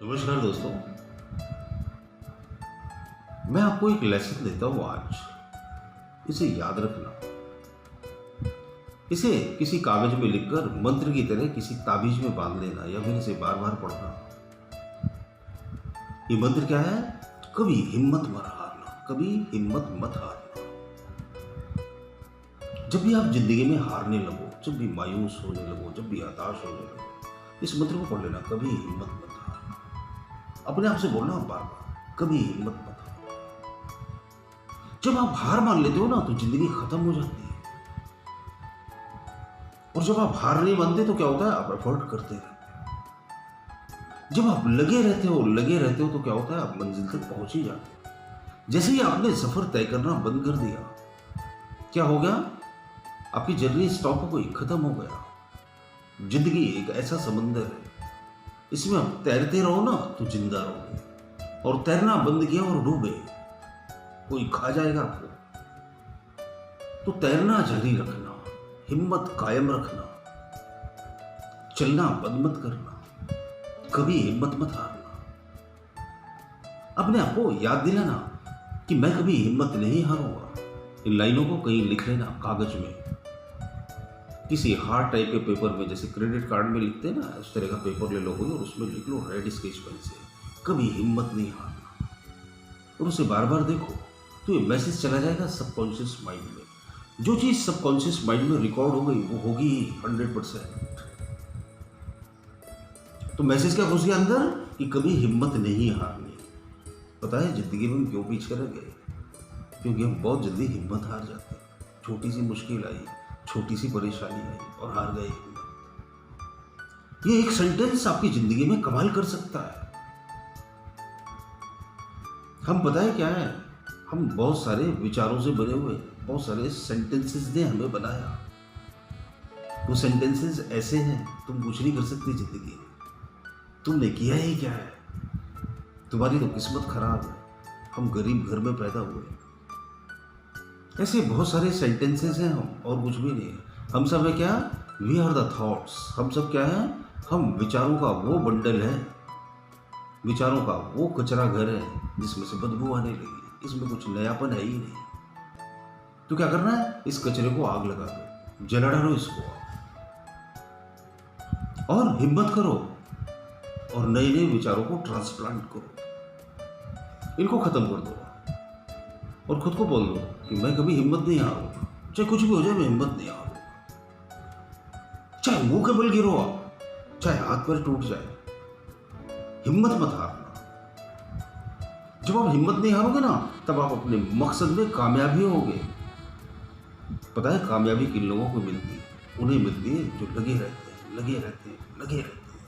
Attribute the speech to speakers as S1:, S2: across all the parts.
S1: नमस्कार दोस्तों। मैं आपको एक लेसन देता हूं आज। इसे याद रखना। इसे किसी कागज में लिखकर मंत्र की तरह किसी ताबीज में बांध लेना या फिर इसे बार बार पढ़ना। ये मंत्र क्या है? कभी हिम्मत मत हारना, कभी हिम्मत मत हारना। जब भी आप जिंदगी में हारने लगो, जब भी मायूस होने लगो, जब भी हताश होने लगो, इस मंत्र को पढ़ लेना, कभी हिम्मत मत हारना। अपने आप से बोलना बार बार, कभी हिम्मत मत हारना। जब आप हार मान लेते हो ना तो जिंदगी खत्म हो जाती है। और जब आप हार नहीं मानते तो क्या होता है? आप एफर्ट करते रहते हो। जब आप लगे रहते हो तो क्या होता है? आप मंजिल तक पहुंच ही जाते हो। जैसे ही आपने सफर तय करना बंद कर दिया, क्या हो गया? आपकी जर्नी स्टॉप हो गई, खत्म हो गया। जिंदगी एक ऐसा समंदर है, इसमें आप तैरते रहो ना तो जिंदा रहोगे, और तैरना बंद किया और डूबे, कोई खा जाएगा आपको। तो तैरना जारी रखना, हिम्मत कायम रखना, चलना बंद मत करना, कभी हिम्मत मत हारना। अपने आप को याद दिलाना कि मैं कभी हिम्मत नहीं हारूंगा। इन लाइनों को कहीं लिख लेना कागज में, किसी हार्ड टाइप के पेपर में, जैसे क्रेडिट कार्ड में लिखते हैं ना, उस तरह का पेपर ले लो कोई और उसमें लिख लो रेड स्केच पेन से, कभी हिम्मत नहीं हारना। और उसे बार बार देखो तो ये मैसेज चला जाएगा सबकॉन्शियस माइंड में। जो चीज़ सबकॉन्शियस माइंड में रिकॉर्ड हो गई वो होगी 100%। तो मैसेज क्या घुस गया अंदर कि कभी हिम्मत नहीं हारनी। पता है जिंदगी में हम क्यों पीछे रह गए? क्योंकि हम बहुत जल्दी हिम्मत हार जाते हैं। छोटी सी मुश्किल आई, छोटी सी परेशानी आई और हार गए हिम्मत। ये एक सेंटेंस आपकी जिंदगी में कमाल कर सकता है। हम पता है क्या है? हम बहुत सारे विचारों से बने हुए, बहुत सारे सेंटेंसेस ने हमें बनाया। वो सेंटेंसेस ऐसे हैं तुम कुछ नहीं कर सकते जिंदगी में। तुमने किया ही क्या है? तुम्हारी तो किस्मत खराब है, हम गरीब घर में पैदा हुए। ऐसे बहुत सारे सेंटेंसेस हैं हम, और कुछ भी नहीं है। हम सब है क्या? We are the thoughts. हम सब क्या है? हम विचारों का वो बंडल है, विचारों का वो कचरा घर है जिसमें से बदबू आने लगी। इसमें कुछ नयापन है ही नहीं। तो क्या करना है? इस कचरे को आग लगा दो, जला डालो इसको, और हिम्मत करो और नए नए विचारों को ट्रांसप्लांट करो। इनको खत्म कर दो और खुद को बोल दो कि मैं कभी हिम्मत नहीं हारूंगा। चाहे कुछ भी हो जाए, मैं हिम्मत नहीं हारूंगा। चाहे मुंह के बल गिरो आप, चाहे हाथ पैर टूट जाए, हिम्मत मत हारना। जब आप हिम्मत नहीं हारोगे ना, तब आप अपने मकसद में कामयाब ही होगे। पता है कामयाबी किन लोगों को मिलती है? उन्हें मिलती है जो लगे रहते हैं, लगे रहते हैं, लगे रहते हैं,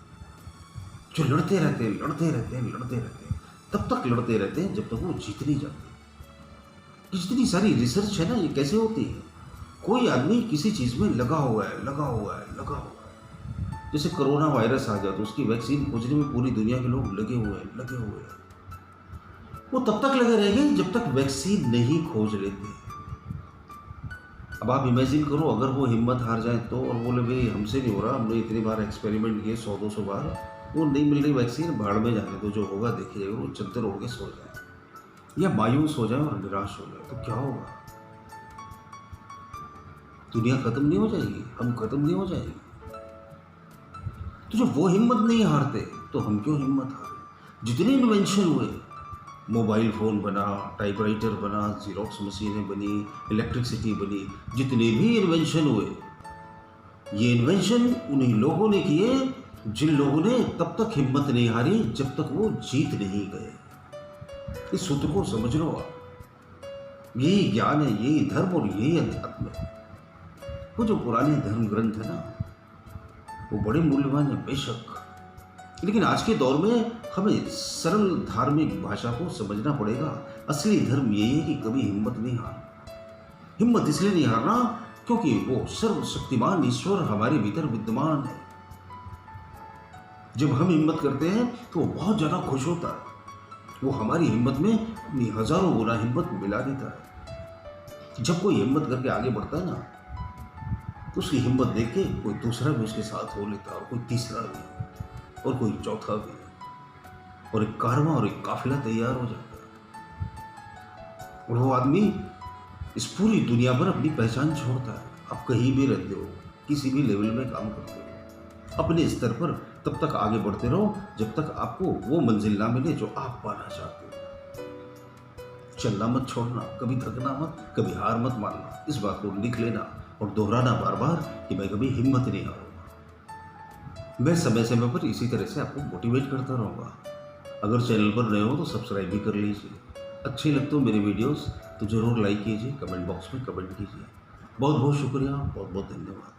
S1: जो लड़ते रहते हैं, लड़ते रहते हैं, लड़ते रहते हैं, तब तक लड़ते रहते हैं जब तक वो जीत नहीं जाते। जितनी सारी रिसर्च है ना, ये कैसे होती है? कोई आदमी किसी चीज में लगा हुआ है, लगा हुआ है, लगा हुआ है। जैसे कोरोना वायरस आ गया तो उसकी वैक्सीन खोजने में पूरी दुनिया के लोग लगे हुए हैं, लगे हुए हैं। वो तब तक लगे रहेंगे जब तक वैक्सीन नहीं खोज लेते। अब आप इमेजिन करो अगर वो हिम्मत हार जाए तो, और बोले भाई हमसे नहीं हो रहा, हमने इतनी बार एक्सपेरिमेंट किए 100-200 बार, वो नहीं मिल रही वैक्सीन, भाड़ में जाने तो जो होगा देखिए, वो चद्दर ओढ़ के सो जाए या मायूस हो जाए और निराश हो जाए तो क्या होगा? दुनिया खत्म नहीं हो जाएगी? हम खत्म नहीं हो जाएगी? तो जब वो हिम्मत नहीं हारते तो हम क्यों हिम्मत हारे? जितने इन्वेंशन हुए, मोबाइल फ़ोन बना, टाइपराइटर बना, जीरोक्स मशीनें बनी, इलेक्ट्रिसिटी बनी, जितने भी इन्वेंशन हुए, ये इन्वेंशन उन्हीं लोगों ने किए जिन लोगों ने तब तक हिम्मत नहीं हारी जब तक वो जीत नहीं गए। इस सूत्र को समझ लो आप। यही ज्ञान है, यही धर्म और यही अध्यात्म है। वो जो पुराने धर्म ग्रंथ है ना, वो बड़े मूल्यवान है बेशक, लेकिन आज के दौर में हमें सरल धार्मिक भाषा को समझना पड़ेगा। असली धर्म यही है कि कभी हिम्मत नहीं हारना। हिम्मत इसलिए नहीं हारना क्योंकि वो सर्वशक्तिमान ईश्वर हमारे भीतर विद्यमान है। जब हम हिम्मत करते हैं तो वो बहुत ज्यादा खुश होता है। वो हमारी हिम्मत में अपनी हजारों गुना हिम्मत मिला देता है। जब कोई हिम्मत करके आगे बढ़ता है ना, तो उसकी हिम्मत देख के कोई दूसरा भी उसके साथ हो लेता है, और कोई तीसरा भी, और कोई चौथा भी। और एक कारवां और एक काफिला तैयार हो जाता है। और वो आदमी इस पूरी दुनिया पर अपनी पहचान छोड़ता है। आप कहीं भी रहते हो, किसी भी लेवल में काम करते हो, अपने स्तर पर तब तक आगे बढ़ते रहो जब तक आपको वो मंजिल ना मिले जो आप पाना चाहते हो। चलना मत छोड़ना, कभी थकना मत, कभी हार मत मानना। इस बात को लिख लेना और दोहराना बार बार कि मैं कभी हिम्मत नहीं हारूंगा। मैं समय समय पर इसी तरह से आपको मोटिवेट करता रहूँगा। अगर चैनल पर नए हो तो सब्सक्राइब भी कर लीजिए। अच्छे लगते हो मेरे वीडियोस तो ज़रूर लाइक कीजिए, कमेंट बॉक्स में कमेंट कीजिए। बहुत बहुत शुक्रिया, बहुत बहुत धन्यवाद।